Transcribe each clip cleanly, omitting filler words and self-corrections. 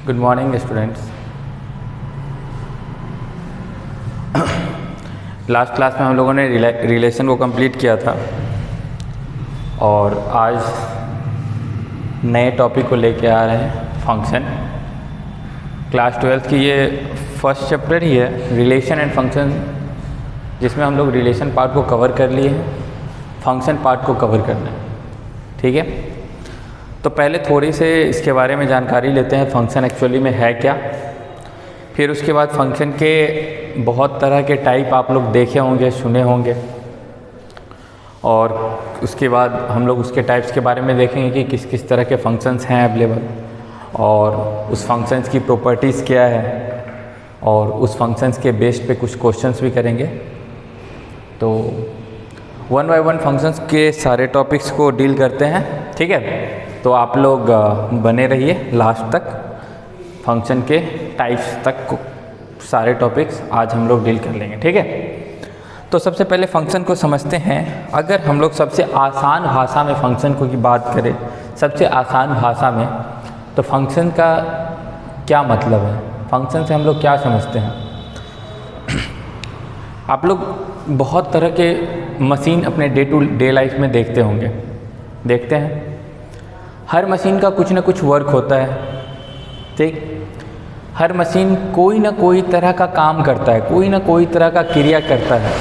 Good morning students. Last class में हम लोगों ने रिलेशन को कंप्लीट किया था और आज नए टॉपिक को लेके आ रहे हैं फंक्शन। क्लास 12th की ये फर्स्ट चैप्टर ही है, रिलेशन एंड फंक्शन, जिसमें हम लोग रिलेशन पार्ट को कवर कर लिए हैं, फंक्शन पार्ट को कवर करना है। ठीक है, तो पहले थोड़ी से इसके बारे में जानकारी लेते हैं, फंक्शन एक्चुअली में है क्या। फिर उसके बाद फंक्शन के बहुत तरह के टाइप आप लोग देखे होंगे, सुने होंगे, और उसके बाद हम लोग उसके टाइप्स के बारे में देखेंगे कि किस किस तरह के फंक्शंस हैं अवेलेबल, और उस फंक्शंस की प्रॉपर्टीज़ क्या है, और उस फंक्शंस के बेस पे कुछ क्वेश्चंस भी करेंगे। तो वन बाय वन फंक्शंस के सारे टॉपिक्स को डील करते हैं। ठीक है, तो आप लोग बने रहिए लास्ट तक, फंक्शन के टाइप्स तक को सारे टॉपिक्स आज हम लोग डील कर लेंगे। ठीक है, तो सबसे पहले फंक्शन को समझते हैं। अगर हम लोग सबसे आसान भाषा में फंक्शन को की बात करें, सबसे आसान भाषा में, तो फंक्शन का क्या मतलब है, फंक्शन से हम लोग क्या समझते हैं। आप लोग बहुत तरह के मशीन अपने डे टू डे लाइफ में देखते होंगे, देखते हैं। हर मशीन का कुछ ना कुछ वर्क होता है। ठीक, हर मशीन कोई ना कोई तरह का काम करता है, कोई ना कोई तरह का क्रिया करता है,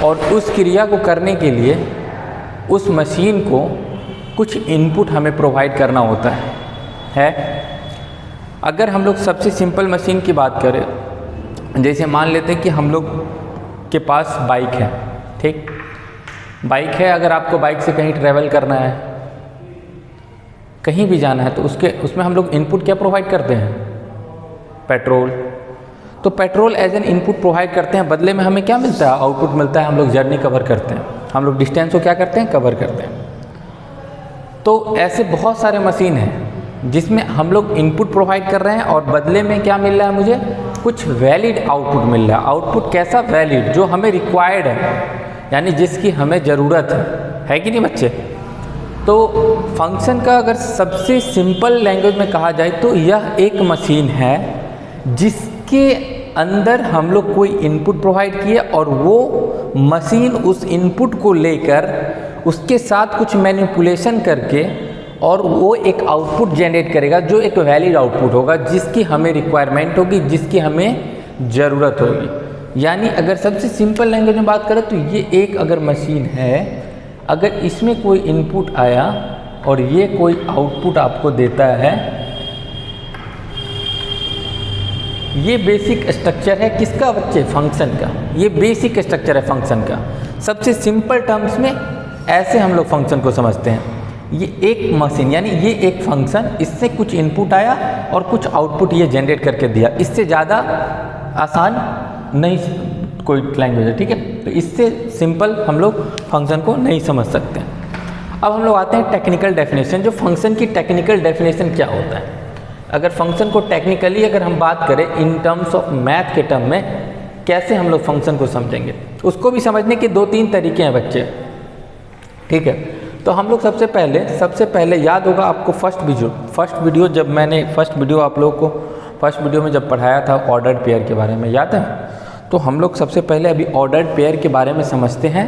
और उस क्रिया को करने के लिए उस मशीन को कुछ इनपुट हमें प्रोवाइड करना होता है। अगर हम लोग सबसे सिंपल मशीन की बात करें, जैसे मान लेते हैं कि हम लोग के पास बाइक है। ठीक, बाइक है, अगर आपको बाइक से कहीं ट्रैवल करना है, कहीं भी जाना है, तो उसमें हम लोग इनपुट क्या प्रोवाइड करते हैं, पेट्रोल। तो petrol as an input provide करते हैं, बदले में हमें क्या मिलता है, आउटपुट मिलता है। हम लोग जर्नी कवर करते हैं, हम लोग डिस्टेंस को क्या करते हैं, कवर करते हैं। तो ऐसे बहुत सारे मशीन हैं जिसमें हम लोग इनपुट प्रोवाइड कर रहे हैं और बदले में क्या मिल रहा है, मुझे कुछ वैलिड आउटपुट मिल रहा है। आउटपुट कैसा, वैलिड, जो हमें रिक्वायर्ड है, यानी जिसकी हमें ज़रूरत है कि नहीं बच्चे। तो फंक्शन का अगर सबसे सिंपल लैंग्वेज में कहा जाए तो यह एक मशीन है जिसके अंदर हम लोग कोई इनपुट प्रोवाइड किए और वो मशीन उस इनपुट को लेकर उसके साथ कुछ मैनिपुलेशन करके और वो एक आउटपुट जनरेट करेगा, जो एक वैलिड आउटपुट होगा, जिसकी हमें रिक्वायरमेंट होगी, जिसकी हमें ज़रूरत होगी। यानी अगर सबसे सिंपल लैंग्वेज में बात करें तो ये एक अगर मशीन है, अगर इसमें कोई इनपुट आया और ये कोई आउटपुट आपको देता है, ये बेसिक स्ट्रक्चर है किसका बच्चे, फंक्शन का। ये बेसिक स्ट्रक्चर है फंक्शन का। सबसे सिंपल टर्म्स में ऐसे हम लोग फंक्शन को समझते हैं। ये एक मशीन, यानी ये एक फंक्शन, इससे कुछ इनपुट आया और कुछ आउटपुट ये जनरेट करके दिया। इससे ज़्यादा आसान नहीं कोई लैंग्वेज है। ठीक है, तो इससे सिंपल हम लोग फंक्शन को नहीं समझ सकते हैं। अब हम लोग आते हैं टेक्निकल डेफिनेशन, जो फंक्शन की टेक्निकल डेफिनेशन क्या होता है। अगर फंक्शन को टेक्निकली अगर हम बात करें इन टर्म्स ऑफ मैथ के टर्म में, कैसे हम लोग फंक्शन को समझेंगे, उसको भी समझने के 2-3 तरीके हैं बच्चे। ठीक है, तो हम लोग सबसे पहले याद होगा आपको फर्स्ट वीडियो जब मैंने फर्स्ट वीडियो में जब पढ़ाया था ऑर्डर्ड पेयर के बारे में, याद है। तो हम लोग सबसे पहले अभी ऑर्डर्ड पेयर के बारे में समझते हैं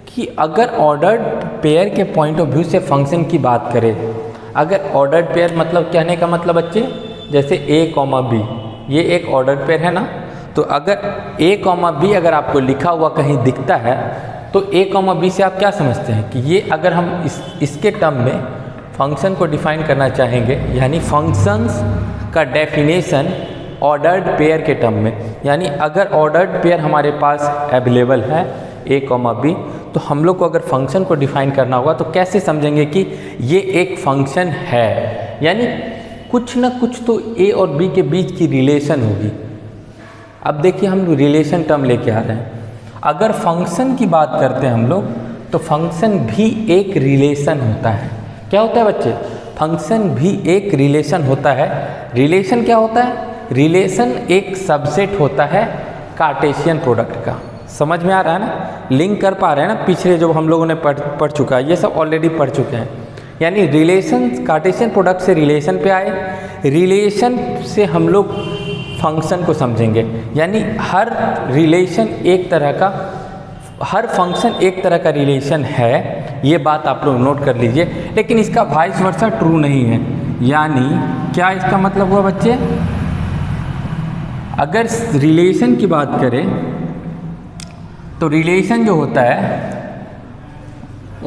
कि अगर ऑर्डर्ड पेयर के पॉइंट ऑफ व्यू से फंक्शन की बात करें, अगर ऑर्डर्ड पेयर मतलब कहने का मतलब बच्चे, जैसे a, b, ये एक ऑर्डर्ड पेयर है ना। तो अगर a, b अगर आपको लिखा हुआ कहीं दिखता है तो a, b से आप क्या समझते हैं कि ये, अगर हम इसके टर्म में फंक्शन को डिफाइन करना चाहेंगे, यानी फंक्शंस का डेफिनेशन ऑर्डर्ड पेयर के टर्म में, यानी अगर ऑर्डर्ड पेयर हमारे पास अवेलेबल है a, b, तो हम लोग को अगर फंक्शन को डिफाइन करना होगा तो कैसे समझेंगे कि ये एक फंक्शन है, यानी कुछ ना कुछ तो a और b के बीच की रिलेशन होगी। अब देखिए हम रिलेशन टर्म लेके आ रहे हैं। अगर फंक्शन की बात करते हैं हम लोग, तो फंक्शन भी एक रिलेशन होता है। क्या होता है बच्चे, फंक्शन भी एक रिलेशन होता है। रिलेशन क्या होता है, रिलेशन एक सबसेट होता है कार्टेशियन प्रोडक्ट का। समझ में आ रहा है ना, लिंक कर पा रहे हैं ना, पिछले जो हम लोगों ने पढ़ चुका है, ये सब ऑलरेडी पढ़ चुके हैं। यानी रिलेशन कार्टेशियन प्रोडक्ट से रिलेशन पे आए, रिलेशन से हम लोग फंक्शन को समझेंगे। यानी हर रिलेशन एक तरह का, हर फंक्शन एक तरह का रिलेशन है, ये बात आप लोग नोट कर लीजिए। लेकिन इसका वाइस वर्सा ट्रू नहीं है। यानी क्या इसका मतलब हुआ बच्चे, अगर रिलेशन की बात करें तो रिलेशन जो होता है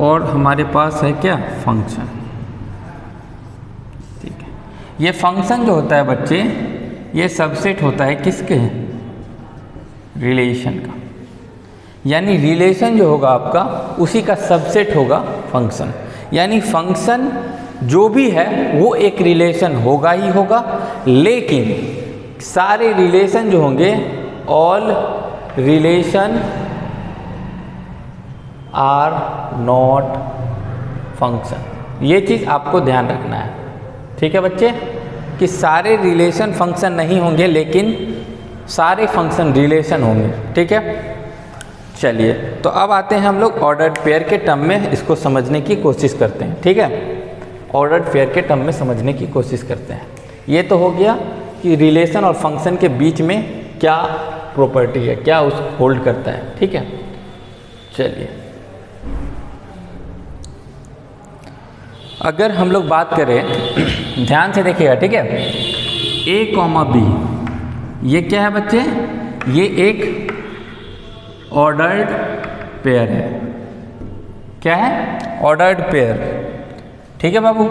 और हमारे पास है क्या, फंक्शन। ठीक है, ये फंक्शन जो होता है बच्चे, ये सबसेट होता है किसके, रिलेशन का। यानी रिलेशन जो होगा आपका, उसी का सबसेट होगा फंक्शन। यानी फंक्शन जो भी है वो एक रिलेशन होगा ही होगा, लेकिन सारे रिलेशन जो होंगे, all relation are not function. ये चीज़ आपको ध्यान रखना है। ठीक है बच्चे, कि सारे रिलेशन फंक्शन नहीं होंगे, लेकिन सारे फंक्शन रिलेशन होंगे। ठीक है, चलिए तो अब आते हैं हम लोग ऑर्डर्ड पेयर के टर्म में, इसको समझने की कोशिश करते हैं। ठीक है, ऑर्डर्ड पेयर के टर्म में समझने की कोशिश करते हैं। ये तो हो गया कि रिलेशन और फंक्शन के बीच में क्या प्रॉपर्टी है, क्या उस होल्ड करता है। ठीक है, चलिए अगर हम लोग बात करें, ध्यान से देखिएगा। ठीक है, ए कॉमा बी, ये क्या है बच्चे, ये एक ऑर्डर्ड पेयर है। क्या है, ऑर्डर्ड पेयर। ठीक है बाबू,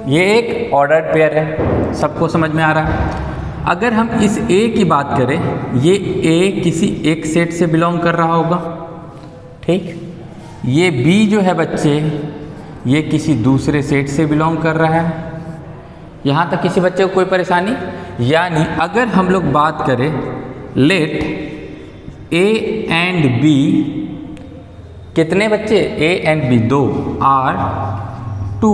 ये एक ऑर्डर्ड पेयर है, सबको समझ में आ रहा है। अगर हम इस ए की बात करें, ये ए किसी एक सेट से बिलोंग कर रहा होगा। ठीक, ये बी जो है बच्चे, ये किसी दूसरे सेट से बिलोंग कर रहा है। यहाँ तक किसी बच्चे को कोई परेशानी? यानी अगर हम लोग बात करें, लेट ए एंड बी, कितने बच्चे, ए एंड बी दो, are two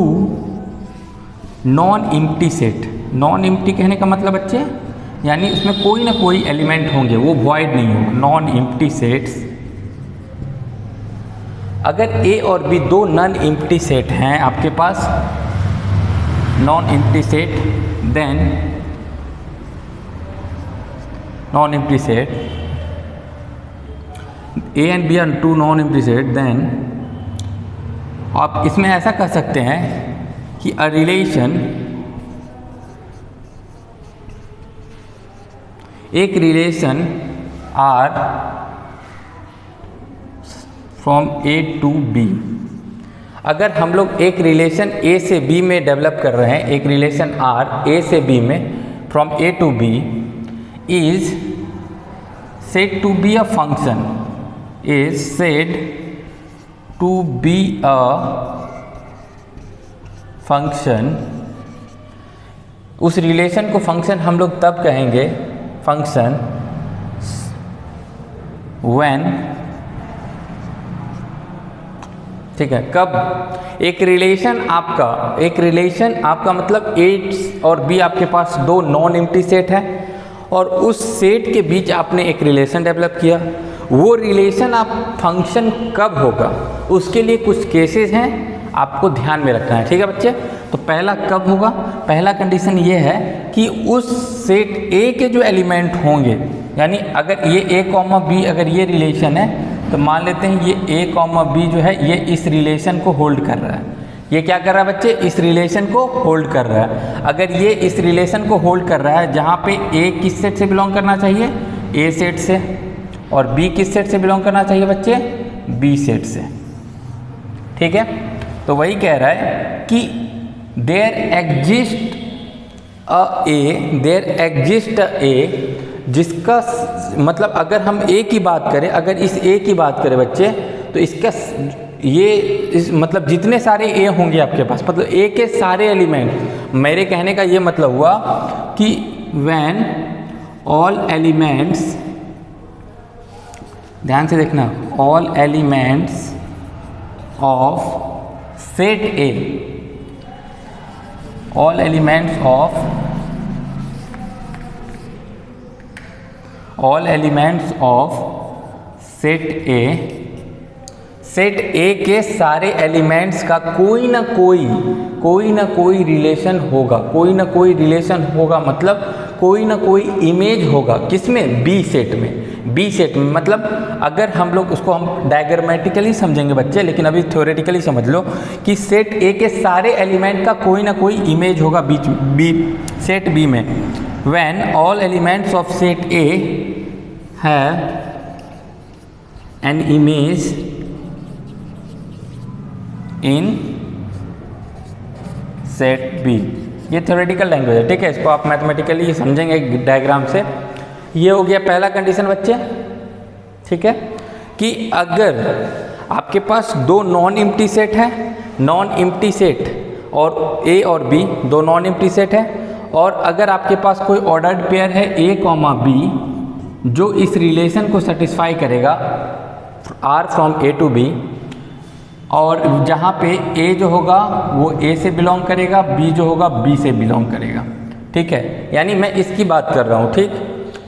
non empty set. Non empty कहने का मतलब बच्चे, यानी उसमें कोई ना कोई एलिमेंट होंगे, वो वॉइड नहीं होगा, नॉन एम्प्टी सेट्स। अगर ए और बी दो नॉन एम्प्टी सेट हैं आपके पास, non empty set, then non empty set, A and B are two non empty set, then आप इसमें ऐसा कर सकते हैं कि अ रिलेशन, एक relation R from A to B. अगर हम लोग एक रिलेशन ए से बी में डेवलप कर रहे हैं, एक रिलेशन आर ए से बी में, from A to B, is said to be a function, is said to be a function. उस रिलेशन को फंक्शन हम लोग तब कहेंगे, फंक्शन, व्हेन, ठीक है, कब, एक रिलेशन आपका मतलब ए और बी आपके पास दो नॉन एम्प्टी सेट है, और उस सेट के बीच आपने एक रिलेशन डेवलप किया। वो रिलेशन आप फंक्शन कब होगा, उसके लिए कुछ केसेस हैं, आपको ध्यान में रखना है। ठीक है बच्चे, तो पहला कब होगा, पहला कंडीशन ये है कि उस सेट ए के जो एलिमेंट होंगे, यानी अगर ये ए कॉमा बी, अगर ये रिलेशन है, तो मान लेते हैं ये ए कॉमा बी जो है, ये इस रिलेशन को होल्ड कर रहा है। ये क्या कर रहा है बच्चे, इस रिलेशन को होल्ड कर रहा है। अगर ये इस रिलेशन को होल्ड कर रहा है, जहाँ पे ए किस सेट से बिलोंग करना चाहिए, ए सेट से, और बी किस सेट से बिलोंग करना चाहिए बच्चे, बी सेट से। ठीक है, तो वही कह रहा है कि देयर एग्जिस्ट अ ए, जिसका मतलब अगर हम ए की बात करें, अगर इस ए की बात करें बच्चे, तो इसका मतलब जितने सारे ए होंगे आपके पास, मतलब ए के सारे एलिमेंट, मेरे कहने का ये मतलब हुआ कि व्हेन ऑल एलिमेंट्स, ध्यान से देखना, all elements of set A, all elements of set A set A के सारे एलिमेंट्स का कोई ना कोई रिलेशन होगा, कोई ना कोई रिलेशन होगा, मतलब कोई ना कोई इमेज होगा, किसमें? बी सेट में। बी सेट में मतलब अगर हम लोग उसको हम डायग्रामेटिकली समझेंगे बच्चे, लेकिन अभी थ्योरेटिकली समझ लो कि सेट ए के सारे एलिमेंट का कोई ना कोई इमेज होगा बी सेट बी में। When all elements of set A have an image in set B. ये थ्योरेटिकल लैंग्वेज है, ठीक है, इसको आप मैथमेटिकली समझेंगे डायग्राम से। ये हो गया पहला कंडीशन बच्चे, ठीक है, कि अगर आपके पास दो नॉन एम्प्टी सेट है, नॉन एम्प्टी सेट और ए और बी दो नॉन एम्प्टी सेट है, और अगर आपके पास कोई ऑर्डर्ड पेयर है ए कॉमा बी जो इस रिलेशन को सेटिस्फाई करेगा R from A to B, और जहाँ पे ए जो होगा वो ए से बिलोंग करेगा, बी जो होगा बी से बिलोंग करेगा, ठीक है, यानी मैं इसकी बात कर रहा हूँ, ठीक।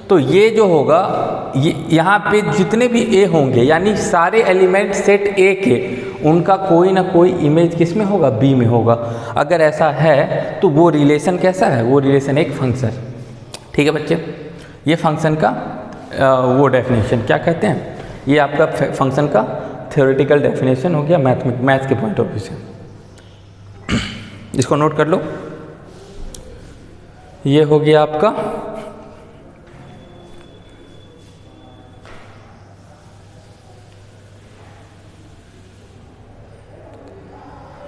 तो ये जो होगा ये यहाँ पे जितने भी ए होंगे यानी सारे एलिमेंट सेट ए के, उनका कोई ना कोई इमेज किस में होगा? बी में होगा। अगर ऐसा है तो वो रिलेशन कैसा है? वो रिलेशन एक फंक्शन, ठीक है बच्चे। ये फंक्शन का वो डेफिनेशन क्या कहते हैं? ये आपका फंक्शन का थ्योरेटिकल डेफिनेशन हो गया मैथ्स के पॉइंट ऑफ व्यू से। इसको नोट कर लो। ये हो गया आपका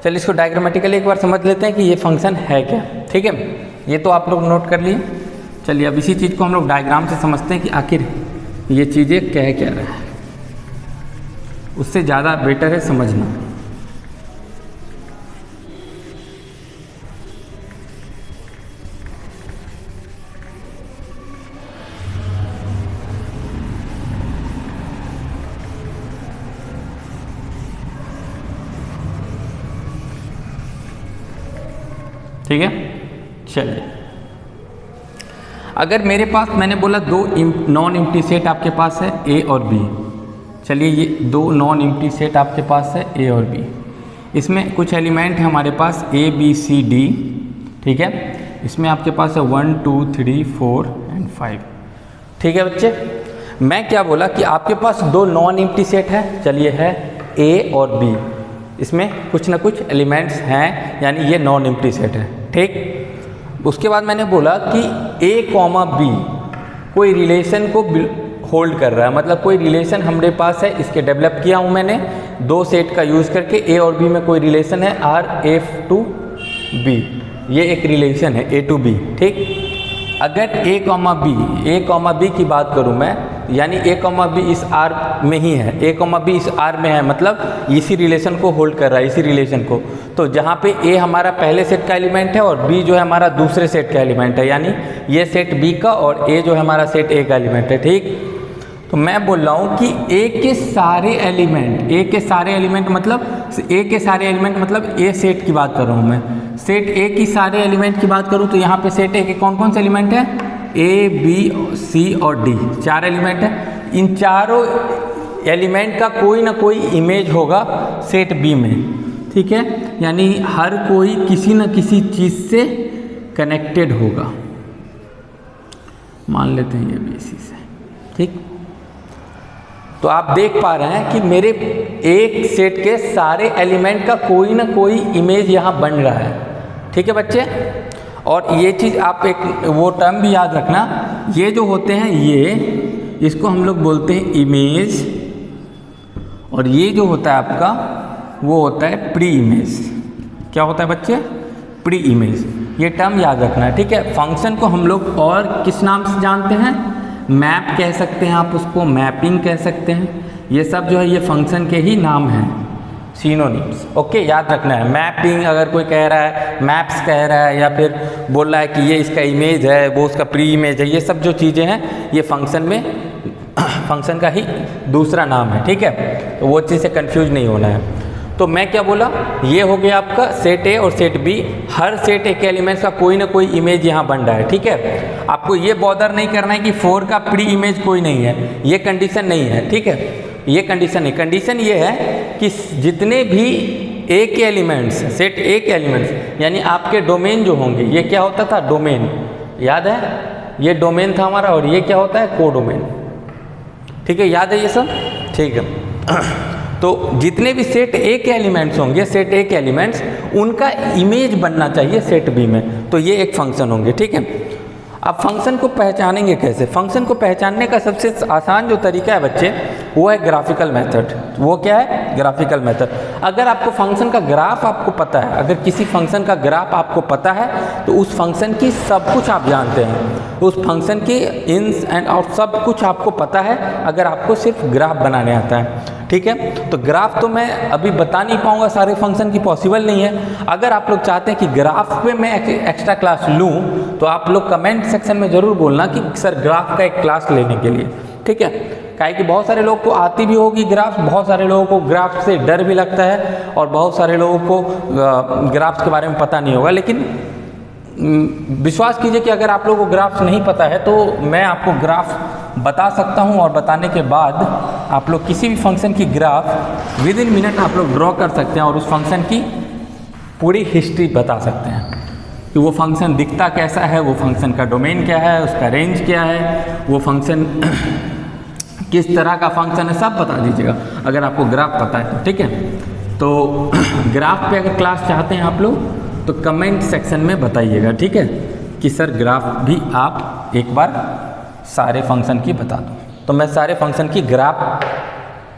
चलिए इसको डायग्रामेटिकली एक बार समझ लेते हैं कि ये फंक्शन है क्या, ठीक है। ये तो आप लोग नोट कर लिए। चलिए अब इसी चीज़ को हम लोग डायग्राम से समझते हैं कि आखिर ये चीज़ें कह क्या रहा है। उससे ज़्यादा बेटर है समझना। ठीक है, चलिए अगर मेरे पास मैंने बोला दो नॉन एम्प्टी सेट आपके पास है ए और बी। चलिए ये दो नॉन एम्प्टी सेट आपके पास है ए और बी, इसमें कुछ एलिमेंट है हमारे पास ए बी सी डी, ठीक है। इसमें आपके पास है 1 2 3 4 एंड 5, ठीक है बच्चे। मैं क्या बोला कि आपके पास दो नॉन एम्प्टी सेट है, चलिए है ए और बी, इसमें कुछ ना कुछ एलिमेंट्स हैं यानी ये नॉन एम्प्टी सेट है, ठीक। उसके बाद मैंने बोला कि ए कॉमा बी कोई रिलेशन को होल्ड कर रहा है, मतलब कोई रिलेशन हमारे पास है, इसके डेवलप किया हूँ मैंने दो सेट का यूज़ करके। ए और बी में कोई रिलेशन है आर एफ टू बी, ये एक रिलेशन है ए टू बी, ठीक। अगर ए कॉमा बी की बात करूँ मैं, यानी ए कॉमा बी इस आर में ही है, ए कॉमा बी इस आर में है, मतलब इसी रिलेशन को होल्ड कर रहा है, इसी रिलेशन को। तो जहाँ पे ए हमारा पहले सेट का एलिमेंट है और बी जो है हमारा दूसरे सेट का एलिमेंट है, यानी ये सेट बी का और ए जो है हमारा सेट ए का एलिमेंट है, ठीक। तो मैं बोल रहा हूँ कि ए के सारे एलिमेंट मतलब ए सेट की बात कर रहा हूँ मैं। सेट ए की सारे एलिमेंट की बात करूँ तो यहाँ पे सेट ए के कौन कौन से एलिमेंट हैं? ए बी सी और डी, चार एलिमेंट हैं। इन चारों एलिमेंट का कोई ना कोई इमेज होगा सेट बी में, ठीक है, यानी हर कोई किसी न किसी चीज़ से कनेक्टेड होगा, मान लेते हैं ये बी सी से, ठीक। तो आप देख पा रहे हैं कि मेरे एक सेट के सारे एलिमेंट का कोई ना कोई इमेज यहाँ बन रहा है, ठीक है बच्चे। और ये चीज़ आप एक वो टर्म भी याद रखना, ये जो होते हैं ये इसको हम लोग बोलते हैं इमेज, और ये जो होता है आपका वो होता है प्री इमेज। क्या होता है बच्चे? Pre image. ये टर्म याद रखना है, ठीक है। फंक्शन को हम लोग और किस नाम से जानते हैं? मैप कह सकते हैं, आप उसको मैपिंग कह सकते हैं। ये सब जो है ये फंक्शन के ही नाम हैं, सिनोनिम्स, ओके, याद रखना है। मैपिंग अगर कोई कह रहा है, मैप्स कह रहा है, या फिर बोल रहा है कि ये इसका इमेज है, वो उसका प्री इमेज है, ये सब जो चीज़ें हैं ये फंक्शन में फंक्शन का ही दूसरा नाम है, ठीक है। तो वो चीज़ से कंफ्यूज नहीं होना है। तो मैं क्या बोला, ये हो गया आपका सेट ए और सेट बी, हर सेट ए के एलिमेंट्स का कोई ना कोई इमेज यहाँ बन रहा है, ठीक है। आपको ये बॉदर नहीं करना है कि 4 का प्री इमेज कोई नहीं है, ये कंडीशन नहीं है, ठीक है। ये कंडीशन नहीं, कंडीशन ये है कि जितने भी ए के एलिमेंट्स, सेट ए के एलिमेंट्स यानी आपके डोमेन जो होंगे, ये क्या होता था डोमेन, याद है, ये डोमेन था हमारा और ये क्या होता है कोडोमेन, ठीक है, याद है ये सब, ठीक है। तो जितने भी सेट ए के एलिमेंट्स होंगे, सेट ए के एलिमेंट्स, उनका इमेज बनना चाहिए सेट बी में, तो ये एक फंक्शन होंगे, ठीक है। अब फंक्शन को पहचानेंगे कैसे? फंक्शन को पहचानने का सबसे आसान जो तरीका है बच्चे, वो है ग्राफिकल मेथड। वो क्या है? Graphical method. अगर आपको फंक्शन का ग्राफ आपको पता है, अगर किसी फंक्शन का ग्राफ आपको पता है तो उस फंक्शन की सब कुछ आप जानते हैं, उस फंक्शन की इन्स एंड आउट सब कुछ आपको पता है, अगर आपको सिर्फ ग्राफ बनाने आता है, ठीक है। तो ग्राफ तो मैं अभी बता नहीं पाऊंगा, सारे फंक्शन की पॉसिबल नहीं है। अगर आप लोग चाहते हैं कि ग्राफ पे मैं एक्स्ट्रा क्लास लूँ तो आप लोग कमेंट सेक्शन में ज़रूर बोलना कि सर ग्राफ का एक क्लास लेने के लिए, ठीक है। काहे कि बहुत सारे लोगों को आती भी होगी ग्राफ, बहुत सारे लोगों को ग्राफ से डर भी लगता है और बहुत सारे लोगों को ग्राफ्स के बारे में पता नहीं होगा। लेकिन विश्वास कीजिए कि अगर आप लोगों को ग्राफ्स नहीं पता है तो मैं आपको ग्राफ बता सकता हूं, और बताने के बाद आप लोग किसी भी फंक्शन की ग्राफ विद इन मिनट आप लोग ड्रॉ कर सकते हैं और उस फंक्शन की पूरी हिस्ट्री बता सकते हैं कि वो फंक्शन दिखता कैसा है, वो फंक्शन का डोमेन क्या है, उसका रेंज क्या है, वो फंक्शन किस तरह का फंक्शन है, सब बता दीजिएगा अगर आपको ग्राफ पता है तो, ठीक है। तो ग्राफ पे अगर क्लास चाहते हैं आप लोग तो कमेंट सेक्शन में बताइएगा, ठीक है, कि सर ग्राफ भी आप एक बार सारे फंक्शन की बता दो। तो मैं सारे फंक्शन की ग्राफ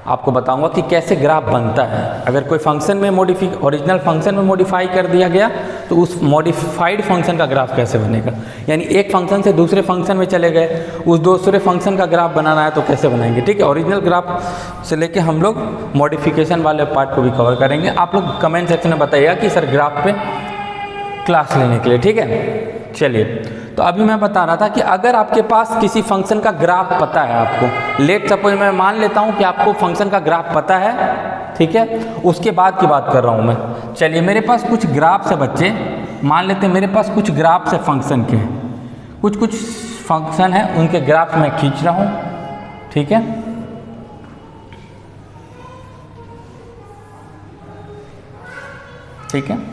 आपको बताऊंगा कि कैसे ग्राफ बनता है। अगर कोई फंक्शन में ओरिजिनल फंक्शन में मॉडिफाई कर दिया गया तो उस मॉडिफाइड फंक्शन का ग्राफ कैसे बनेगा, यानी एक फंक्शन से दूसरे फंक्शन में चले गए, उस दूसरे फंक्शन का ग्राफ बनाना है तो कैसे बनाएंगे, ठीक है। ओरिजिनल ग्राफ से लेके हम लोग मॉडिफिकेशन वाले पार्ट को भी कवर करेंगे। आप लोग कमेंट सेक्शन में बताइएगा कि सर ग्राफ पे क्लास लेने के लिए, ठीक है। चलिए, तो अभी मैं बता रहा था कि अगर आपके पास किसी फंक्शन का ग्राफ पता है आपको, लेट सपोज मैं मान लेता हूं कि आपको फंक्शन का ग्राफ पता है, ठीक है, उसके बाद की बात कर रहा हूं मैं। चलिए, मेरे पास कुछ ग्राफ है बच्चे, मान लेते हैं मेरे पास कुछ ग्राफ है फंक्शन के, कुछ फंक्शन है उनके ग्राफ मैं खींच रहा हूं, ठीक है। ठीक है,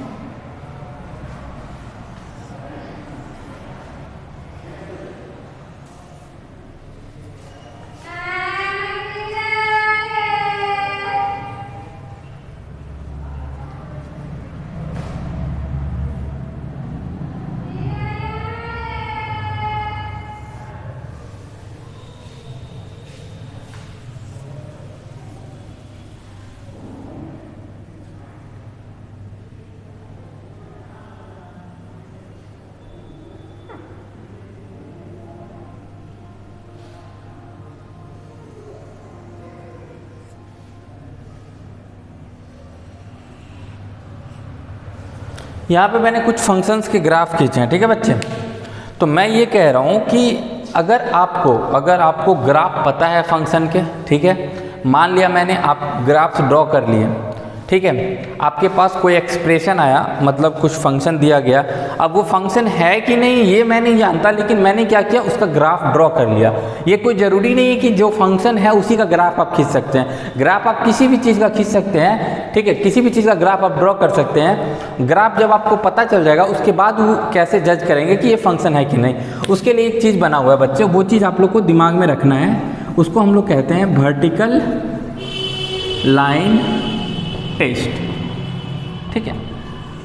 यहाँ पे मैंने कुछ फंक्शंस के ग्राफ खींचे हैं, ठीक है बच्चे। तो मैं ये कह रहा हूँ कि अगर आपको ग्राफ पता है फंक्शन के, ठीक है, मान लिया मैंने आप ग्राफ्स ड्रॉ कर लिए, ठीक है, आपके पास कोई एक्सप्रेशन आया, मतलब कुछ फंक्शन दिया गया, अब वो फंक्शन है कि नहीं ये मैं नहीं जानता, लेकिन मैंने क्या किया, उसका ग्राफ ड्रॉ कर लिया। ये कोई ज़रूरी नहीं है कि जो फंक्शन है उसी का ग्राफ आप खींच सकते हैं, ग्राफ आप किसी भी चीज़ का खींच सकते हैं, ठीक है, किसी भी चीज़ का ग्राफ आप ड्रॉ कर सकते हैं। ग्राफ जब आपको पता चल जाएगा उसके बाद वो कैसे जज करेंगे कि ये फंक्शन है कि नहीं, उसके लिए एक चीज़ बना हुआ है बच्चे, वो चीज़ आप लोग को दिमाग में रखना है, उसको हम लोग कहते हैं वर्टिकल लाइन टेस्ट, ठीक है।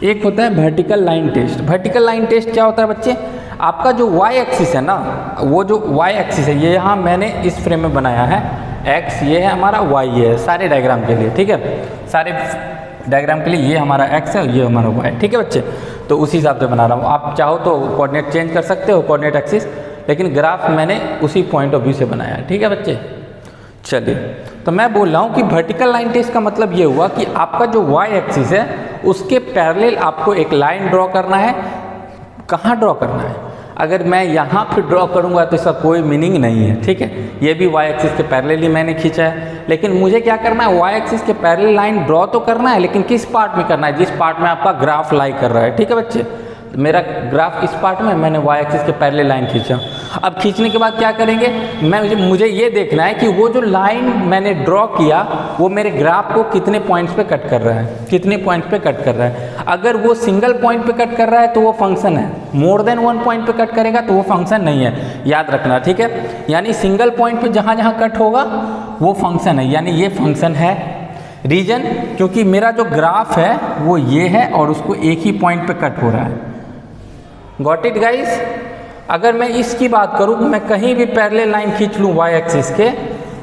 एक होता है vertical line test. Vertical line test क्या होता है बच्चे, आपका जो वाई एक्सिस है ना, वो जो वाई एक्सिस है, ये यहाँ मैंने इस फ्रेम में बनाया है, एक्स ये है हमारा, वाई ये है, सारे डायग्राम के लिए, ठीक है, सारे डायग्राम के लिए ये हमारा एक्स है और ये हमारा वाई, ठीक है बच्चे। तो उसी हिसाब से बना रहा हूँ, आप चाहो तो कोऑर्डिनेट चेंज कर सकते हो, कोऑर्डिनेट एक्सिस, लेकिन ग्राफ मैंने उसी पॉइंट ऑफ व्यू से बनाया है, ठीक है बच्चे। चलिए, तो मैं बोल रहा हूँ कि वर्टिकल लाइन टेस्ट का मतलब ये हुआ कि आपका जो वाई एक्सिस है उसके पैरेलल आपको एक लाइन ड्रॉ करना है। कहाँ ड्रॉ करना है, अगर मैं यहाँ पे ड्रॉ करूँगा तो इसका कोई मीनिंग नहीं है, ठीक है, ये भी वाई एक्सिस के पैरेलल ही मैंने खींचा है, लेकिन मुझे क्या करना है, वाई एक्सिस के पैरेलल लाइन ड्रॉ तो करना है, लेकिन किस पार्ट में करना है, जिस पार्ट में आपका ग्राफ लाई कर रहा है, ठीक है बच्चे। मेरा ग्राफ इस पार्ट में, मैंने वाई एक्सिस के पैरेलल लाइन खींचा। अब खींचने के बाद क्या करेंगे, मुझे ये देखना है कि वो जो लाइन मैंने ड्रॉ किया वो मेरे ग्राफ को कितने पॉइंट्स पे कट कर रहा है, कितने पॉइंट पे कट कर रहा है। अगर वो सिंगल पॉइंट पे कट कर रहा है तो वो फंक्शन है, मोर देन वन पॉइंट पे कट करेगा तो वो फंक्शन नहीं है, याद रखना, ठीक है। यानी सिंगल पॉइंट पे जहाँ जहाँ कट होगा वो फंक्शन है, यानी ये फंक्शन है। रीजन, क्योंकि मेरा जो ग्राफ है वो ये है और उसको एक ही पॉइंट पे कट हो रहा है। Got it guys. अगर मैं इसकी बात करूँ, मैं कहीं भी पैरेलल लाइन खींच लूँ वाई एक्सिस के,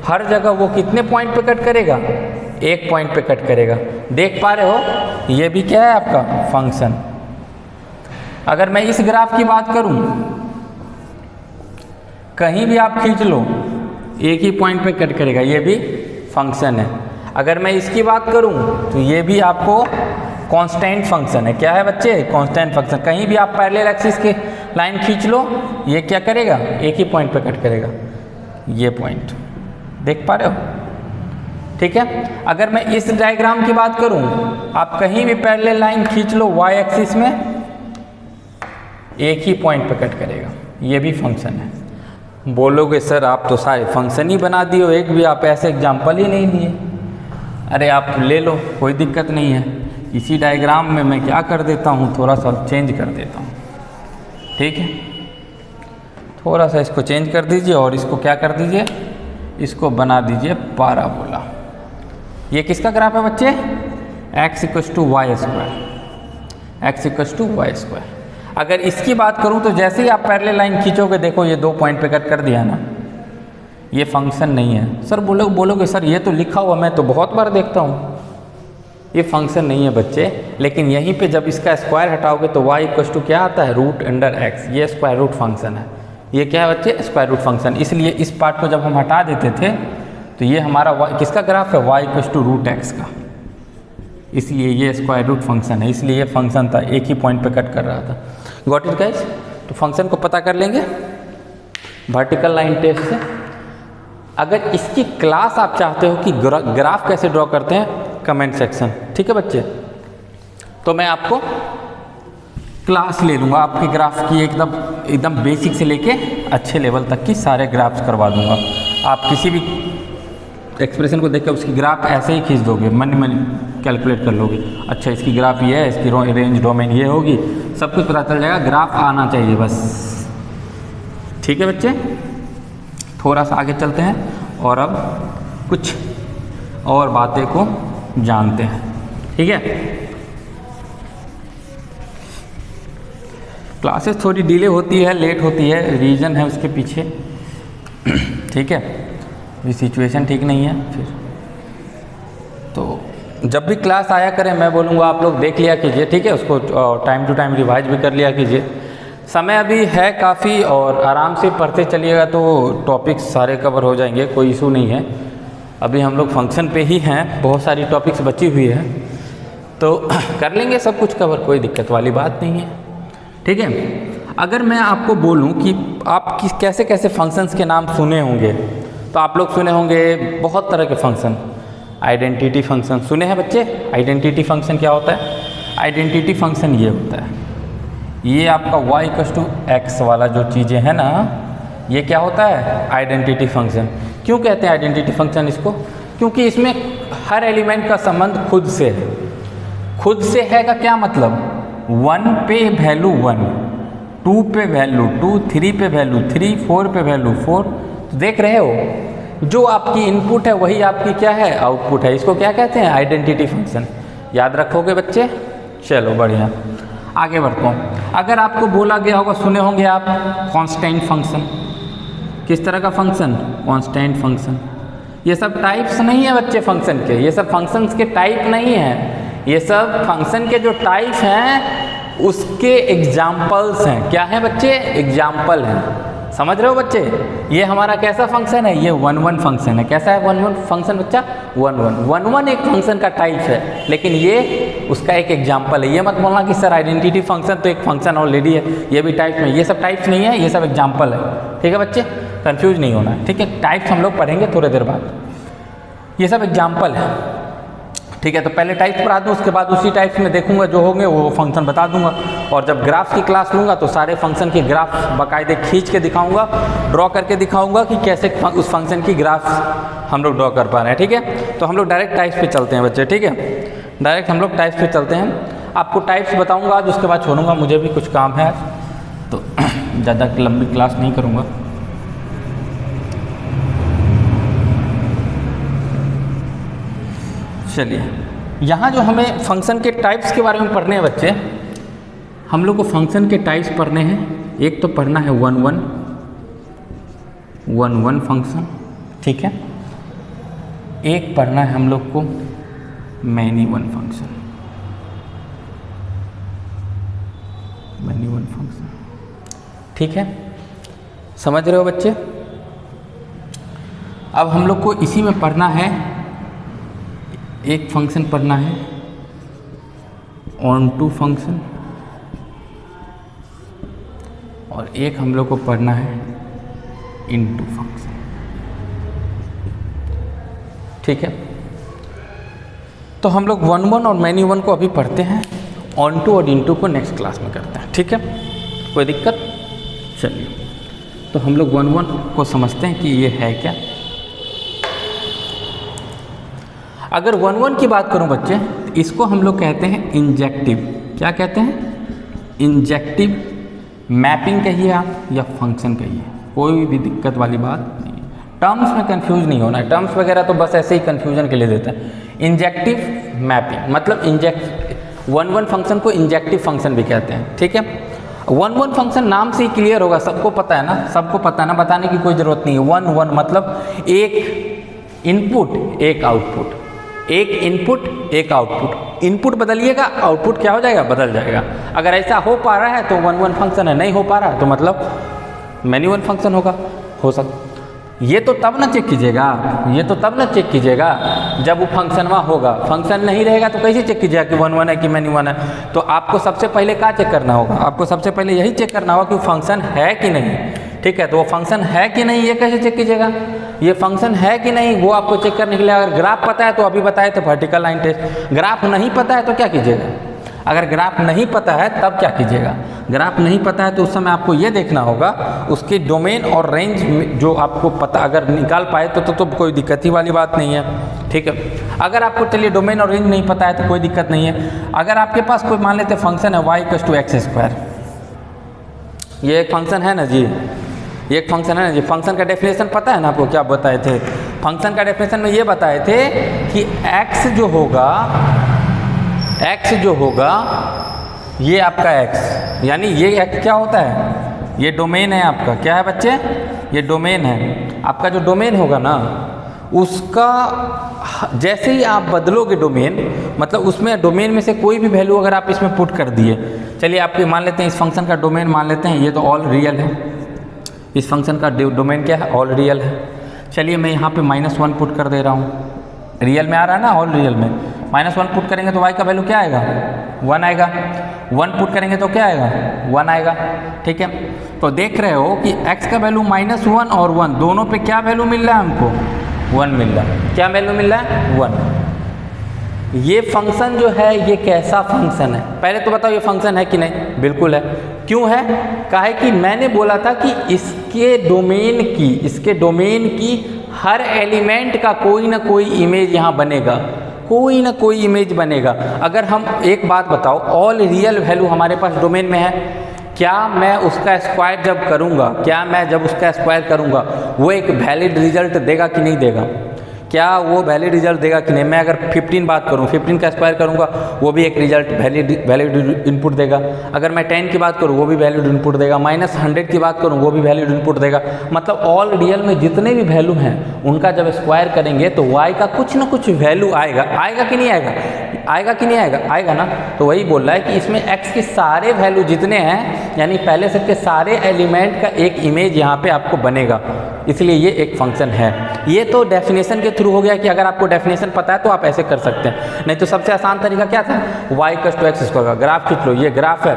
हर जगह वो कितने पॉइंट पे कट करेगा, एक पॉइंट पे कट करेगा। देख पा रहे हो, ये भी क्या है आपका फंक्शन। अगर मैं इस ग्राफ की बात करूँ, कहीं भी आप खींच लो एक ही पॉइंट पे कट करेगा, ये भी फंक्शन है। अगर मैं इसकी बात करूं तो ये भी आपको कांस्टेंट फंक्शन है। क्या है बच्चे, कांस्टेंट फंक्शन। कहीं भी आप पैरेलल एक्सिस के लाइन खींच लो, ये क्या करेगा, एक ही पॉइंट पे कट करेगा, ये पॉइंट। देख पा रहे हो, ठीक है। अगर मैं इस डायग्राम की बात करूं, आप कहीं भी पैरेलल लाइन खींच लो वाई एक्सिस में, एक ही पॉइंट पे कट करेगा, ये भी फंक्शन है। बोलोगे सर आप तो सारे फंक्शन ही बना दिए हो, एक भी आप ऐसे एग्जाम्पल ही नहीं लिए। अरे आप ले लो, कोई दिक्कत नहीं है। इसी डायग्राम में मैं क्या कर देता हूँ, थोड़ा सा चेंज कर देता हूँ, ठीक है। थोड़ा सा इसको चेंज कर दीजिए और इसको क्या कर दीजिए, इसको बना दीजिए पाराबोला। ये किसका ग्राफ है बच्चे, x = y², x = y²। अगर इसकी बात करूँ तो जैसे ही आप पैरेलल लाइन खींचोगे, देखो ये 2 पॉइंट पे कट कर दिया ना, ये फंक्शन नहीं है। सर बोलोगे सर ये तो लिखा हुआ, मैं तो बहुत बार देखता हूँ। ये फंक्शन नहीं है बच्चे, लेकिन यहीं पे जब इसका स्क्वायर हटाओगे तो y = क्या आता है, √x। ये स्क्वायर रूट फंक्शन है। ये क्या है बच्चे, स्क्वायर रूट फंक्शन। इसलिए इस पार्ट को जब हम हटा देते थे तो ये हमारा किसका ग्राफ है, y = √x का। इसलिए ये स्क्वायर रूट फंक्शन है, इसलिए ये फंक्शन था, एक ही पॉइंट पे कट कर रहा था। Got it guys. तो फंक्शन को पता कर लेंगे वर्टिकल लाइन टेस्ट से। अगर इसकी क्लास आप चाहते हो कि ग्राफ कैसे ड्रॉ करते हैं, कमेंट सेक्शन, ठीक है बच्चे। तो मैं आपको क्लास ले लूँगा आपके ग्राफ की, एकदम बेसिक से लेके अच्छे लेवल तक की सारे ग्राफ्स करवा दूँगा। आप किसी भी एक्सप्रेशन को देखकर उसकी ग्राफ ऐसे ही खींच दोगे, मन कैलकुलेट कर लोगे, अच्छा इसकी ग्राफ ये है, इसकी रेंज डोमेन ये होगी, सब कुछ पता चल जाएगा। ग्राफ आना चाहिए बस, ठीक है बच्चे। थोड़ा सा आगे चलते हैं और अब कुछ और बातें को जानते हैं, ठीक है। क्लासेस थोड़ी डिले होती है, लेट होती है, रीज़न है उसके पीछे, ठीक है। ये सिचुएशन ठीक नहीं है फिर। तो जब भी क्लास आया करें, मैं बोलूँगा आप लोग देख लिया कीजिए, ठीक है। उसको टाइम टू टाइम रिवाइज भी कर लिया कीजिए। समय अभी है काफ़ी और आराम से पढ़ते चलिएगा तो टॉपिक्स सारे कवर हो जाएंगे, कोई इशू नहीं है। अभी हम लोग फंक्शन पे ही हैं, बहुत सारी टॉपिक्स बची हुई है, तो कर लेंगे सब कुछ कवर, कोई दिक्कत वाली बात नहीं है, ठीक है। अगर मैं आपको बोलूं कि आप कैसे कैसे फंक्शंस के नाम सुने होंगे, तो आप लोग सुने होंगे बहुत तरह के फंक्शन। आइडेंटिटी फंक्शन सुने हैं बच्चे। आइडेंटिटी फंक्शन क्या होता है, आइडेंटिटी फंक्शन ये होता है, ये आपका y = x वाला जो चीज़ें हैं ना, ये क्या होता है, आइडेंटिटी फंक्शन। क्यों कहते हैं आइडेंटिटी फंक्शन इसको, क्योंकि इसमें हर एलिमेंट का संबंध खुद से है। खुद से है का क्या मतलब, 1 पे वैल्यू 1, 2 पे वैल्यू 2, 3 पे वैल्यू 3, 4 पे वैल्यू 4। तो देख रहे हो, जो आपकी इनपुट है वही आपकी क्या है, आउटपुट है। इसको क्या कहते हैं, आइडेंटिटी फंक्शन। याद रखोगे बच्चे, चलो बढ़िया, आगे बढ़ता हूँ। अगर आपको बोला गया होगा, सुने होंगे आप कांस्टेंट फंक्शन। किस तरह का फंक्शन, कांस्टेंट फंक्शन। ये सब टाइप्स नहीं है बच्चे फंक्शन के, ये सब फंक्शंस के टाइप नहीं है, ये सब फंक्शन के जो टाइप हैं उसके एग्जाम्पल्स हैं। क्या है बच्चे, एग्जाम्पल हैं। समझ रहे हो बच्चे, ये हमारा कैसा फंक्शन है, ये 1-1 फंक्शन है। कैसा है 1-1 फंक्शन बच्चा, 1-1 एक फंक्शन का टाइप है, लेकिन ये उसका एक एग्जाम्पल है। ये मत बोलना कि सर आइडेंटिटी फंक्शन तो एक फंक्शन ऑलरेडी है, ये भी टाइप में। ये सब टाइप्स नहीं है, ये सब एग्जाम्पल है, ठीक है बच्चे, कंफ्यूज नहीं होना है, ठीक है। टाइप्स हम लोग पढ़ेंगे थोड़ी देर बाद, ये सब एग्जाम्पल है, ठीक है, तो पहले टाइप्स पढ़ा दूँ, उसके बाद उसी टाइप्स में देखूंगा जो होंगे वो फंक्शन बता दूंगा। और जब ग्राफ्स की क्लास लूँगा तो सारे फंक्शन के ग्राफ्स बाकायदे खींच के दिखाऊंगा, ड्रॉ करके दिखाऊंगा कि कैसे उस फंक्शन की ग्राफ्स हम लोग ड्रॉ कर पा रहे हैं। ठीक है, तो हम लोग डायरेक्ट टाइप्स पे चलते हैं बच्चे। ठीक है, डायरेक्ट हम लोग टाइप्स पे चलते हैं। आपको टाइप्स बताऊँगा आज, उसके बाद छोड़ूंगा, मुझे भी कुछ काम है आज, तो ज़्यादा लंबी क्लास नहीं करूँगा। चलिए, यहाँ जो हमें फंक्शन के टाइप्स के बारे में पढ़ने हैं बच्चे, हम लोग को फंक्शन के टाइप्स पढ़ने हैं। एक तो पढ़ना है वन वन फंक्शन, ठीक है। एक पढ़ना है हम लोग को मैनी वन फंक्शन, ठीक है। समझ रहे हो बच्चे? अब हम लोग को इसी में पढ़ना है, एक फंक्शन पढ़ना है ऑन टू फंक्शन, और एक हम लोग को पढ़ना है इनटू फंक्शन, ठीक है। तो हम लोग वन और मैनी वन को अभी पढ़ते हैं, ऑन टू और इनटू को नेक्स्ट क्लास में करते हैं, ठीक है। कोई दिक्कत? चलिए, तो हम लोग वन को समझते हैं कि ये है क्या। अगर वन की बात करूं बच्चे, इसको हम लोग कहते हैं इंजेक्टिव। क्या कहते हैं? इंजेक्टिव मैपिंग कहिए आप या फंक्शन कहिए, कोई भी दिक्कत वाली बात नहीं है। टर्म्स में कंफ्यूज नहीं होना है, टर्म्स वगैरह तो बस ऐसे ही कंफ्यूजन के लिए देते हैं। इंजेक्टिव मैपिंग मतलब वन फंक्शन को इंजेक्टिव फंक्शन भी कहते हैं, ठीक है। वन फंक्शन नाम से ही क्लियर होगा, सबको पता है ना, सबको पता है ना, बताने की कोई ज़रूरत नहीं है। वन मतलब एक इनपुट एक आउटपुट, एक इनपुट एक आउटपुट। इनपुट बदलिएगा, आउटपुट क्या हो जाएगा? बदल जाएगा। अगर ऐसा हो पा रहा है तो वन फंक्शन है, नहीं हो पा रहा है तो मतलब मैनी वन फंक्शन होगा, हो सकता। ये तो तब ना चेक कीजिएगा, ये तो तब ना चेक कीजिएगा जब वो फंक्शन वहाँ होगा। फंक्शन नहीं रहेगा तो कैसे चेक कीजिएगा कि वन है कि मैनी वन है? तो आपको सबसे पहले क्या चेक करना होगा? आपको सबसे पहले यही चेक करना होगा कि वो फंक्शन है कि नहीं, ठीक है। तो वो फंक्शन है कि नहीं ये कैसे चेक कीजिएगा? ये फंक्शन है कि नहीं वो आपको चेक करने के लिए अगर ग्राफ पता है तो अभी बताए थे वर्टिकल लाइन टेस्ट। ग्राफ नहीं पता है तो क्या कीजिएगा? अगर ग्राफ नहीं पता है तब क्या कीजिएगा? ग्राफ नहीं पता है तो उस समय आपको ये देखना होगा उसकी डोमेन और रेंज जो आपको पता, अगर निकाल पाए तो कोई दिक्कत ही वाली बात नहीं है, ठीक है। अगर आपको चलिए डोमेन और रेंज नहीं पता है तो कोई दिक्कत नहीं है। अगर आपके पास कोई मान लेते फंक्शन है y=x², ये एक फंक्शन है ना जी, ये एक फंक्शन है ना जी। फंक्शन का डेफिनेशन पता है ना आपको? क्या बताए थे? फंक्शन का डेफिनेशन में ये बताए थे कि x जो होगा ये आपका x, यानी ये x क्या होता है? ये डोमेन है आपका। क्या है बच्चे? ये डोमेन है आपका। जो डोमेन होगा ना उसका जैसे ही आप बदलोगे डोमेन, मतलब उसमें डोमेन में से कोई भी वैल्यू अगर आप इसमें पुट कर दिए, चलिए आपके मान लेते हैं इस फंक्शन का डोमेन मान लेते हैं ये तो ऑल रियल है, इस फंक्शन का डोमेन क्या है? ऑल रियल है। चलिए मैं यहाँ पे -1 पुट कर दे रहा हूँ, रियल में आ रहा है ना, ऑल रियल में। -1 पुट करेंगे तो y का वैल्यू क्या आएगा? 1 आएगा। 1 पुट करेंगे तो क्या आएगा? 1 आएगा, ठीक है। तो देख रहे हो कि x का वैल्यू -1 और 1 दोनों पे क्या वैल्यू मिल रहा है हमको? 1 मिल रहा है। क्या वैल्यू मिल रहा है? 1। ये फंक्शन जो है ये कैसा फंक्शन है? पहले तो बताओ ये फंक्शन है कि नहीं? बिल्कुल है। क्यों है? काहे कि मैंने बोला था कि इसके डोमेन की हर एलिमेंट का कोई ना कोई इमेज यहाँ बनेगा, कोई ना कोई इमेज बनेगा। अगर हम एक बात बताओ, ऑल रियल वैल्यू हमारे पास डोमेन में है, क्या मैं उसका स्क्वायर जब करूँगा, वो एक वैलिड रिजल्ट देगा कि नहीं देगा? क्या वो वैलिड रिजल्ट देगा कि नहीं? मैं अगर 15 बात करूँ, 15 का स्क्वायर करूँगा वो भी एक रिजल्ट वैलिड इनपुट देगा। अगर मैं 10 की बात करूँ वो भी वैलिड इनपुट देगा। -100 की बात करूँ वो भी वैलिड इनपुट देगा। मतलब ऑल रियल में जितने भी वैल्यू हैं उनका जब स्क्वायर करेंगे तो y का कुछ ना कुछ वैल्यू आएगा। आएगा कि नहीं आएगा? आएगा कि नहीं आएगा? आएगा ना। तो वही बोल रहा है कि इसमें x के सारे वैल्यू जितने हैं, यानी पहले से के सारे एलिमेंट का एक इमेज यहाँ पे आपको बनेगा, इसलिए ये एक फंक्शन है। ये तो डेफिनेशन के थ्रू हो गया कि अगर आपको डेफिनेशन पता है तो आप ऐसे कर सकते हैं, नहीं तो सबसे आसान तरीका क्या था? y=x²। ग्राफ खींच लो, ये ग्राफ है,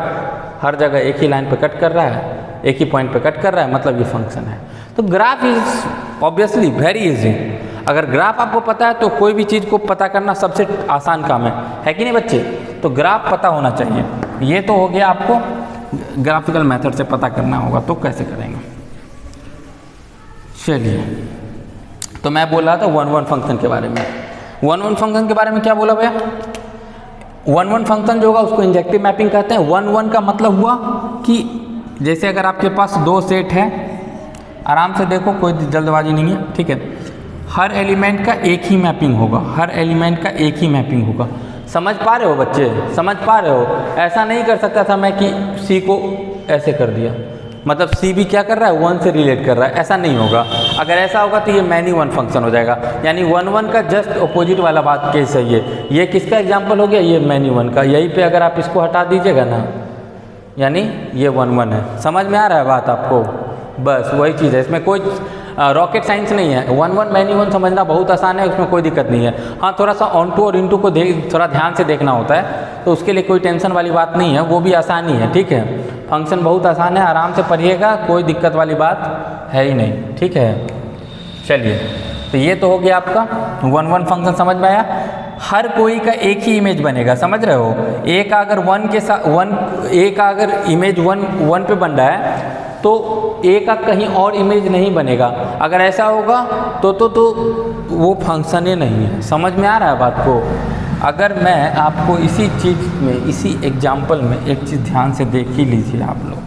हर जगह एक ही लाइन पे कट कर रहा है, एक ही पॉइंट पे कट कर रहा है, मतलब ये फंक्शन है। तो graph is obviously very easy. अगर ग्राफ आपको पता है तो कोई भी चीज़ को पता करना सबसे आसान काम है कि नहीं बच्चे? तो ग्राफ पता होना चाहिए। ये तो हो गया, आपको ग्राफिकल मेथड से पता करना होगा, तो कैसे करेंगे? चलिए, तो मैं बोल रहा था 1-1 फंक्शन के बारे में। 1-1 फंक्शन के बारे में क्या बोला भैया? 1-1 फंक्शन जो होगा उसको इंजेक्टिव मैपिंग कहते हैं। 1-1 का मतलब हुआ कि जैसे अगर आपके पास 2 सेट है, आराम से देखो, कोई जल्दबाजी नहीं है, ठीक है। हर एलिमेंट का एक ही मैपिंग होगा, हर एलिमेंट का एक ही मैपिंग होगा। समझ पा रहे हो बच्चे? समझ पा रहे हो? ऐसा नहीं कर सकता था मैं कि सी को ऐसे कर दिया, मतलब सी भी क्या कर रहा है, 1 से रिलेट कर रहा है, ऐसा नहीं होगा। अगर ऐसा होगा तो ये मैनी 1 फंक्शन हो जाएगा, यानी 1-1 का जस्ट अपोजिट वाला बात केस है ये किसका एग्जाम्पल हो गया? ये मैनी 1 का। यहीं पे अगर आप इसको हटा दीजिएगा ना, यानी ये 1-1 है। समझ में आ रहा है बात आपको? बस वही चीज़ है, इसमें कोई रॉकेट साइंस नहीं है। 1-1 मैनी 1 समझना बहुत आसान है, उसमें कोई दिक्कत नहीं है। हाँ, थोड़ा सा ऑन टू और इन टू को थोड़ा ध्यान से देखना होता है, तो उसके लिए कोई टेंशन वाली बात नहीं है, वो भी आसानी है, ठीक है। फंक्शन बहुत आसान है, आराम से पढ़िएगा, कोई दिक्कत वाली बात है ही नहीं, ठीक है। चलिए, तो ये तो हो गया आपका 1-1 फंक्शन, समझ में आया? हर कोई का एक ही इमेज बनेगा, समझ रहे हो? एक अगर 1 के साथ एक अगर इमेज 1 पे बन रहा है तो एक का कहीं और इमेज नहीं बनेगा। अगर ऐसा होगा तो वो फंक्शन ही नहीं है। समझ में आ रहा है बात को? अगर मैं आपको इसी चीज़ में, इसी एग्जाम्पल में एक चीज़ ध्यान से देख ही लीजिए आप लोग।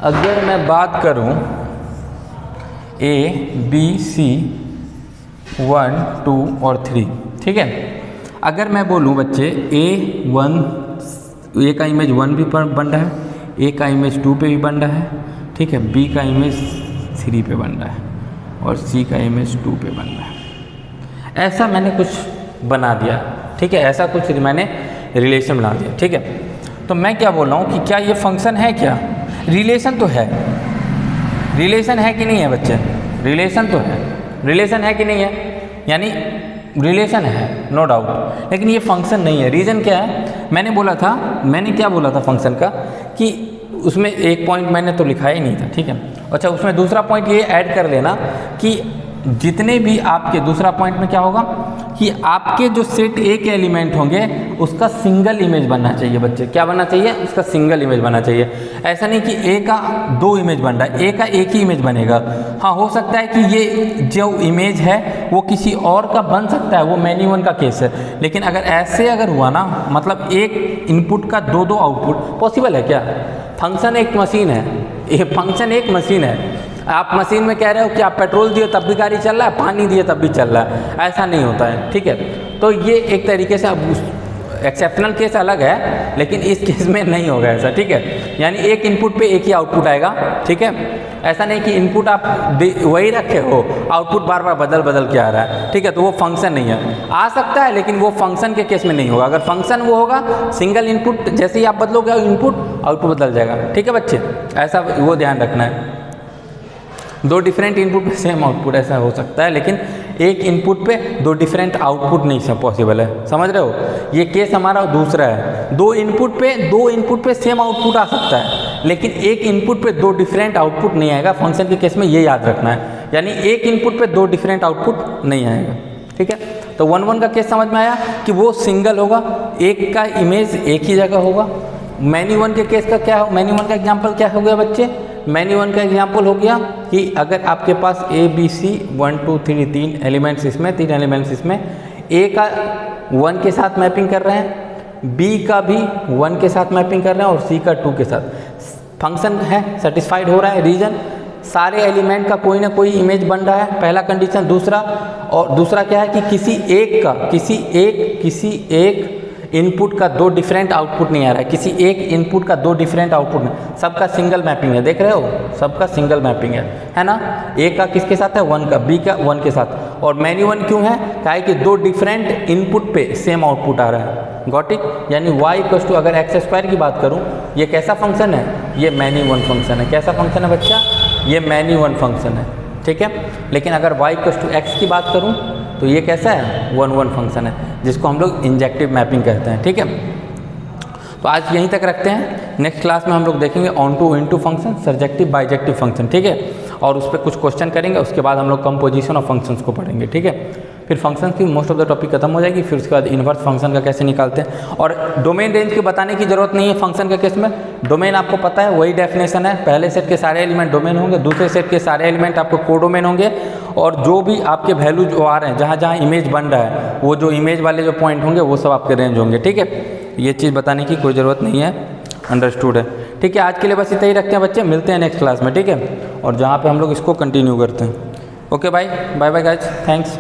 अगर मैं बात करूं A, B, C 1, 2 और 3, ठीक है। अगर मैं बोलूं बच्चे A का इमेज 1 भी बन रहा है, A का इमेज 2 पे भी बन रहा है, ठीक है। B का इमेज 3 पे बन रहा है और C का इमेज 2 पे बन रहा है। ऐसा मैंने कुछ बना दिया, ठीक है, ऐसा कुछ मैंने रिलेशन बना दिया, ठीक है। तो मैं क्या बोल रहा हूँ कि क्या ये फंक्शन है? क्या रिलेशन तो है, रिलेशन है कि नहीं है बच्चे? रिलेशन तो है, रिलेशन है कि नहीं है? यानी रिलेशन है, नो डाउट, लेकिन ये फंक्शन नहीं है। रीज़न क्या है? मैंने क्या बोला था फंक्शन का कि उसमें एक पॉइंट मैंने तो लिखा ही नहीं था, ठीक है। अच्छा, उसमें दूसरा पॉइंट ये ऐड कर लेना कि जितने भी आपके, दूसरा पॉइंट में क्या होगा कि आपके जो सेट ए के एलिमेंट होंगे उसका सिंगल इमेज बनना चाहिए बच्चे। क्या बनना चाहिए? उसका सिंगल इमेज बनना चाहिए। ऐसा नहीं कि ए का 2 इमेज बन रहा है, ए का एक ही इमेज बनेगा। हाँ, हो सकता है कि ये जो इमेज है वो किसी और का बन सकता है, वो मैनी 1 का केस है। लेकिन अगर ऐसे अगर हुआ ना, मतलब एक इनपुट का 2 आउटपुट पॉसिबल है क्या? फंक्शन एक मशीन है, ये फंक्शन एक मशीन है। आप मशीन में कह रहे हो कि आप पेट्रोल दिए तब भी गाड़ी चल रहा है, पानी दिए तब भी चल रहा है, ऐसा नहीं होता है, ठीक है। तो ये एक तरीके से अब एक्सेप्शनल केस अलग है, लेकिन इस केस में नहीं होगा ऐसा, ठीक है। यानी एक इनपुट पे एक ही आउटपुट आएगा, ठीक है। ऐसा नहीं कि इनपुट आप वही रखे हो, आउटपुट बार बार बदल बदल के आ रहा है, ठीक है। तो वो फंक्शन नहीं है। आ सकता है लेकिन वो फंक्शन के केस में नहीं होगा। अगर फंक्शन वो होगा सिंगल इनपुट, जैसे ही आप बदलोगे इनपुट, आउटपुट बदल जाएगा, ठीक है बच्चे। ऐसा वो ध्यान रखना है। 2 डिफरेंट इनपुट पे सेम आउटपुट ऐसा हो सकता है, लेकिन एक इनपुट पे 2 डिफरेंट आउटपुट नहीं सब पॉसिबल है, समझ रहे हो? ये केस हमारा दूसरा है। 2 इनपुट पे सेम आउटपुट आ सकता है, लेकिन एक इनपुट पे 2 डिफरेंट आउटपुट नहीं आएगा। फंक्शन के केस में ये याद रखना है, यानी एक इनपुट पे 2 डिफरेंट आउटपुट नहीं आएगा, ठीक है। तो 1-1 का केस समझ में आया कि वो सिंगल होगा, एक का इमेज एक ही जगह होगा। मैनी 1 के केस का क्या हो? मैनी 1 का एग्जाम्पल क्या हो गया बच्चे? मैनी 1 का एग्जाम्पल हो गया कि अगर आपके पास A, B, C 1, 2, 3 3 एलिमेंट्स इसमें, 3 एलिमेंट्स इसमें, A का 1 के साथ मैपिंग कर रहे हैं, B का भी 1 के साथ मैपिंग कर रहे हैं और C का 2 के साथ। फंक्शन है, सेटिस्फाइड हो रहा है। रीजन, सारे एलिमेंट का कोई ना कोई इमेज बन रहा है, पहला कंडीशन। दूसरा क्या है कि किसी एक इनपुट का 2 डिफरेंट आउटपुट नहीं आ रहा है, किसी एक इनपुट का 2 डिफरेंट आउटपुट नहीं, सबका सिंगल मैपिंग है। देख रहे हो, सबका सिंगल मैपिंग है ना। ए का किसके साथ है? 1 का, बी का 1 के साथ। और मैनी 1 क्यों है? क्या है कि 2 डिफरेंट इनपुट पे सेम आउटपुट आ रहा है। Got it? यानी y अगर x² की बात करूं, ये कैसा फंक्शन है? ये मैनी 1 फंक्शन है। कैसा फंक्शन है बच्चा? ये मैनी 1 फंक्शन है, ठीक है। लेकिन अगर y x की बात करूं तो ये कैसा है? 1-1 फंक्शन है, जिसको हम लोग इंजेक्टिव मैपिंग कहते हैं, ठीक है। तो आज यहीं तक रखते हैं। नेक्स्ट क्लास में हम लोग देखेंगे onto into function, surjective bijective function, ठीक है। और उस पर कुछ क्वेश्चन करेंगे, उसके बाद हम लोग कंपोजिशन ऑफ फंक्शंस को पढ़ेंगे, ठीक है। फिर फंक्शन की मोस्ट ऑफ द टॉपिक खत्म हो जाएगी। फिर उसके बाद इन्वर्स फंक्शन का कैसे निकालते हैं, और डोमेन रेंज के बताने की जरूरत नहीं है फंक्शन के केस में। डोमेन आपको पता है, वही डेफिनेशन है, पहले सेट के सारे एलिमेंट डोमेन होंगे, दूसरे सेट के सारे एलिमेंट आपको कोडोमेन होंगे, और जो भी आपके वैल्यू जो आ रहे हैं, जहाँ जहाँ इमेज बन रहा है, वो जो इमेज वाले जो पॉइंट होंगे वो सब आपके रेंज होंगे, ठीक है। ये चीज़ बताने की कोई ज़रूरत नहीं है, अंडरस्टूड है, ठीक है। आज के लिए बस इतना ही रखते हैं बच्चे, मिलते हैं नेक्स्ट क्लास में, ठीक है, और जहाँ पे हम लोग इसको कंटिन्यू करते हैं। Okay bye bye bye guys, thanks.